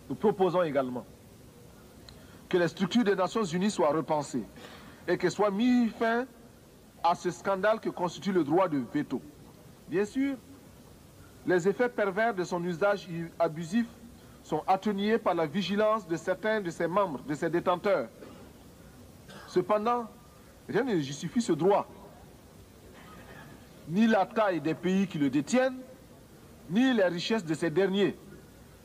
Nous proposons également que les structures des Nations Unies soient repensées et que soit mis fin à ce scandale que constitue le droit de veto. Bien sûr, les effets pervers de son usage abusif sont atténués par la vigilance de certains de ses membres, de ses détenteurs. Cependant, rien ne justifie ce droit. Ni la taille des pays qui le détiennent, ni les richesses de ces derniers.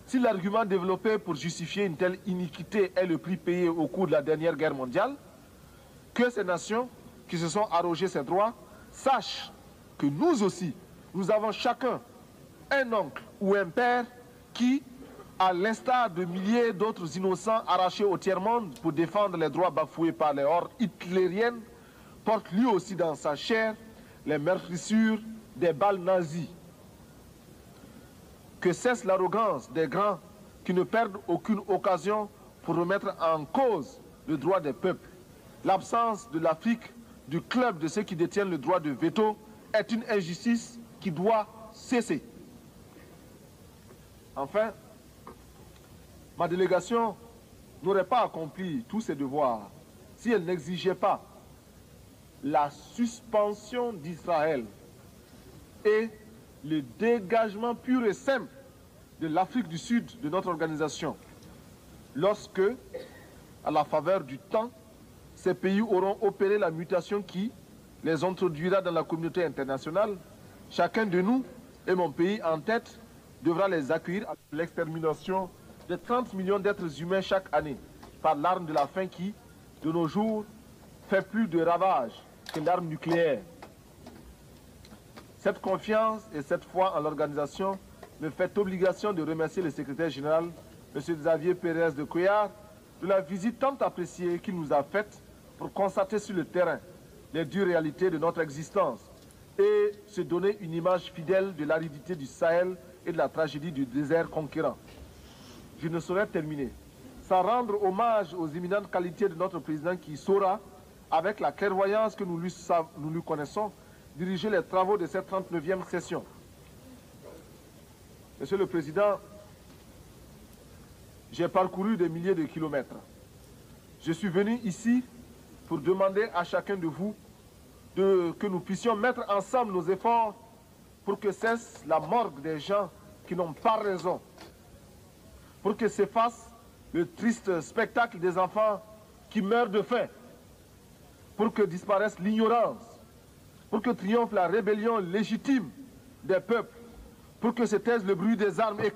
Si l'argument développé pour justifier une telle iniquité est le prix payé au cours de la dernière guerre mondiale, que ces nations qui se sont arrogées ces droits sachent que nous aussi, nous avons chacun un oncle ou un père qui, à l'instar de milliers d'autres innocents arrachés au tiers-monde pour défendre les droits bafoués par les hordes hitlériennes, porte lui aussi dans sa chair les meurtrissures des balles nazies. Que cesse l'arrogance des grands qui ne perdent aucune occasion pour remettre en cause le droit des peuples. L'absence de l'Afrique du club de ceux qui détiennent le droit de veto est une injustice qui doit cesser. Enfin, ma délégation n'aurait pas accompli tous ses devoirs si elle n'exigeait pas la suspension d'Israël et le dégagement pur et simple de l'Afrique du Sud de notre organisation, lorsque, à la faveur du temps, ces pays auront opéré la mutation qui les introduira dans la communauté internationale. Chacun de nous, et mon pays en tête, devra les accueillir à l'extermination de 30 millions d'êtres humains chaque année par l'arme de la faim qui, de nos jours, fait plus de ravages que l'arme nucléaire. Cette confiance et cette foi en l'organisation me fait obligation de remercier le secrétaire général, M. Xavier Pérez de Cuéllar, de la visite tant appréciée qu'il nous a faite pour constater sur le terrain les dures réalités de notre existence et se donner une image fidèle de l'aridité du Sahel et de la tragédie du désert conquérant. Je ne saurais terminer sans rendre hommage aux éminentes qualités de notre président qui saura, avec la clairvoyance que nous lui connaissons, diriger les travaux de cette 39e session. Monsieur le Président, j'ai parcouru des milliers de kilomètres. Je suis venu ici pour demander à chacun de vous que nous puissions mettre ensemble nos efforts pour que cesse la morgue des gens qui n'ont pas raison, pour que s'efface le triste spectacle des enfants qui meurent de faim, pour que disparaisse l'ignorance, pour que triomphe la rébellion légitime des peuples, pour que se taise le bruit des armes et